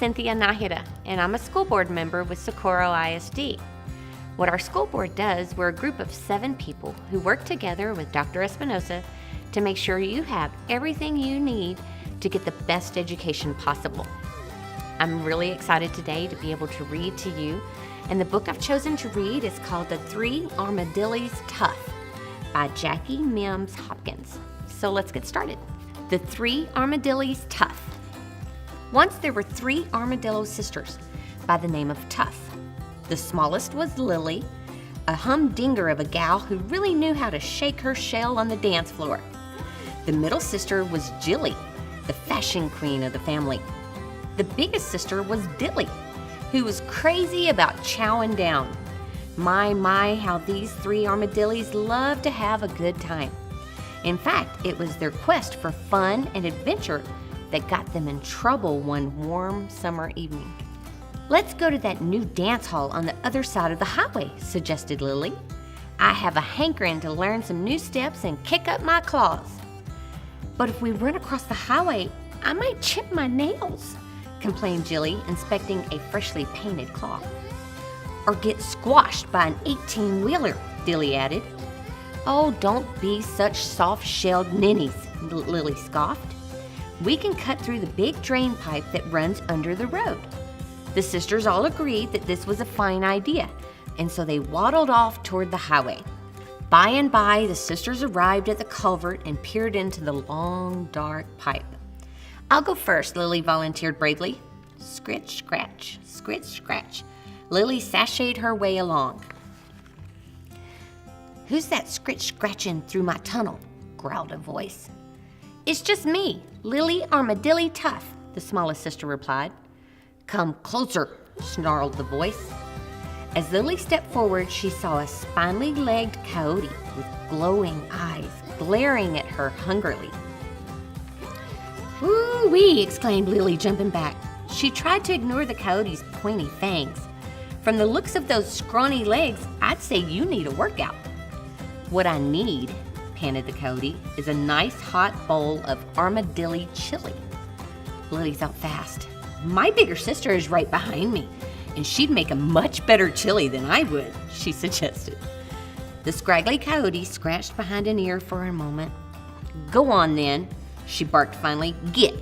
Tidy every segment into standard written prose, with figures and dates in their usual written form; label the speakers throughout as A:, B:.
A: Cynthia and Najera, and I'm a school board member with Socorro ISD. What our school board does, we're a group of 7 people who work together with Dr. Espinosa to make sure you have everything you need to get the best education possible. I'm really excited today to be able to read to you, and the book I've chosen to read is called The 3 Armadillos Tough by Jackie Mims Hopkins. So let's get started. The 3 Armadillos Tough. Once there were 3 armadillo sisters by the name of Tough. The smallest was Lily, a humdinger of a gal who really knew how to shake her shell on the dance floor. The middle sister was Jilly, the fashion queen of the family. The biggest sister was Dilly, who was crazy about chowing down. My, how these 3 armadillos loved to have a good time. In fact, it was their quest for fun and adventure that got them in trouble one warm summer evening. "Let's go to that new dance hall on the other side of the highway," suggested Lily. "I have a hankering to learn some new steps and kick up my claws." "But if we run across the highway, I might chip my nails," complained Jilly, inspecting a freshly painted cloth. "Or get squashed by an 18-wheeler, Dilly added. "Oh, don't be such soft-shelled ninnies," Lily scoffed. "We can cut through the big drain pipe that runs under the road." The sisters all agreed that this was a fine idea, and so they waddled off toward the highway. By and by, the sisters arrived at the culvert and peered into the long, dark pipe. "I'll go first," Lily volunteered bravely. Scritch, scratch, scritch, scratch. Lily sashayed her way along. "Who's that scritch-scratching through my tunnel?" growled a voice. "It's just me, Lily Armadillo Tough," the smallest sister replied. "Come closer," snarled the voice. As Lily stepped forward, she saw a spiny-legged coyote with glowing eyes glaring at her hungrily. "Woo-wee!" exclaimed Lily, jumping back. She tried to ignore the coyote's pointy fangs. "From the looks of those scrawny legs, I'd say you need a workout." "What I need," panted the coyote, "is a nice hot bowl of armadillo chili." Lily thought fast. "My bigger sister is right behind me, and she'd make a much better chili than I would," she suggested. The scraggly coyote scratched behind an ear for a moment. "Go on then," she barked finally. "Get."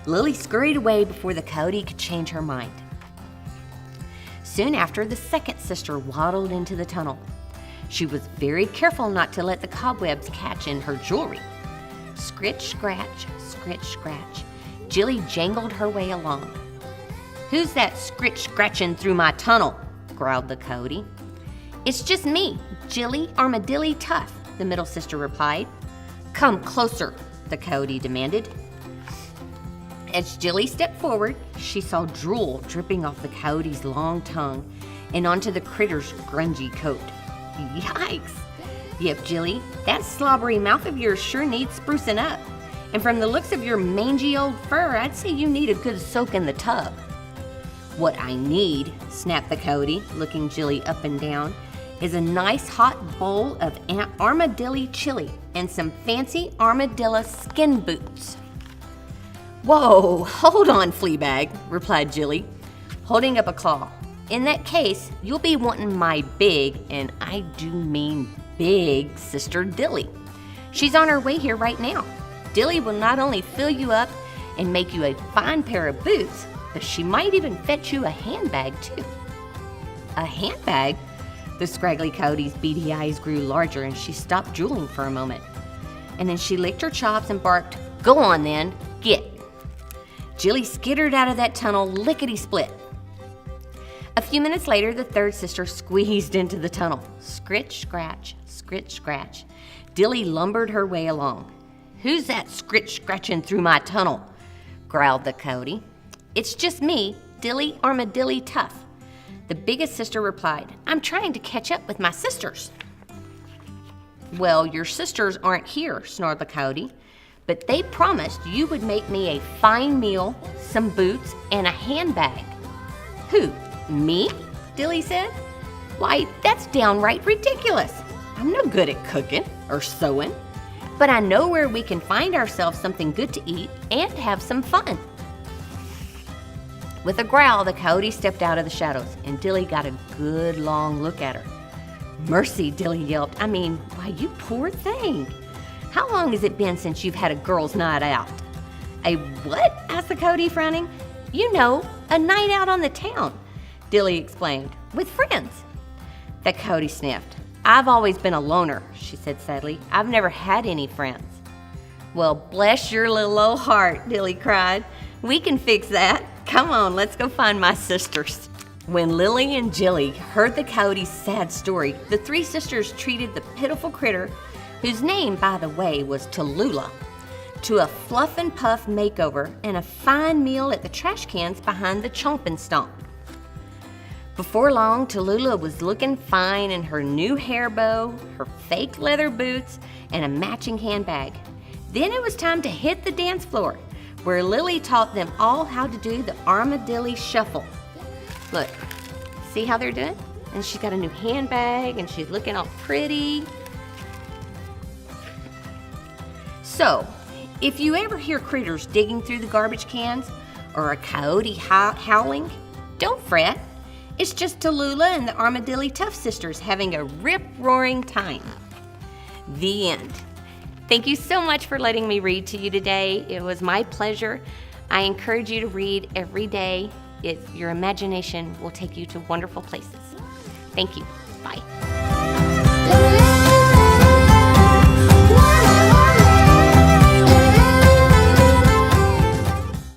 A: Lily scurried away before the coyote could change her mind. Soon after, the second sister waddled into the tunnel. She was very careful not to let the cobwebs catch in her jewelry. Scritch, scratch, scritch, scratch. Jilly jangled her way along. "Who's that scritch-scratching through my tunnel?" growled the coyote. "It's just me, Jilly Armadillo Tough," the middle sister replied. "Come closer," the coyote demanded. As Jilly stepped forward, she saw drool dripping off the coyote's long tongue and onto the critter's grungy coat. "Yikes!" "Yep, Jilly, that slobbery mouth of yours sure needs sprucing up. And from the looks of your mangy old fur, I'd say you need a good soak in the tub." "What I need," snapped the coyote, looking Jilly up and down, "is a nice hot bowl of armadillo chili and some fancy armadillo skin boots." "Whoa, hold on, Fleabag," replied Jilly, holding up a claw. "In that case, you'll be wanting my big, and I do mean big, sister Dilly. She's on her way here right now. Dilly will not only fill you up and make you a fine pair of boots, but she might even fetch you a handbag, too." "A handbag?" The scraggly coyote's beady eyes grew larger, and she stopped drooling for a moment. And then she licked her chops and barked, "Go on then, get." Jilly skittered out of that tunnel lickety-split. A few minutes later, the third sister squeezed into the tunnel. Scritch, scratch, scritch, scratch. Dilly lumbered her way along. "Who's that scritch-scratching through my tunnel?" growled the coyote. "It's just me, Dilly Armadillo Tough." The biggest sister replied, "I'm trying to catch up with my sisters." "Well, your sisters aren't here," snarled the coyote, "but they promised you would make me a fine meal, some boots, and a handbag." "Who, me?" Dilly said. "Why, that's downright ridiculous. I'm no good at cooking or sewing, but I know where we can find ourselves something good to eat and have some fun." With a growl, the coyote stepped out of the shadows, and Dilly got a good long look at her. "Mercy," Dilly yelped. Why, you poor thing. How long has it been since you've had a girls' night out?" "A what?" asked the coyote, frowning. "You know, a night out on the town," Dilly explained, "with friends." The coyote sniffed. "I've always been a loner," she said sadly. "I've never had any friends." "Well, bless your little old heart," Dilly cried. "We can fix that. Come on, let's go find my sisters." When Lily and Jilly heard the coyote's sad story, the three sisters treated the pitiful critter, whose name, by the way, was Tallulah, to a fluff and puff makeover and a fine meal at the trash cans behind the Chomp and Stomp. Before long, Tallulah was looking fine in her new hair bow, her fake leather boots, and a matching handbag. Then it was time to hit the dance floor, where Lily taught them all how to do the armadillo shuffle. Look, see how they're doing? And she's got a new handbag, and she's looking all pretty. So, if you ever hear critters digging through the garbage cans or a coyote howling, don't fret. It's just Tallulah and the Armadillo Tough Sisters having a rip-roaring time. The end. Thank you so much for letting me read to you today. It was my pleasure. I encourage you to read every day. Your imagination will take you to wonderful places. Thank you. Bye.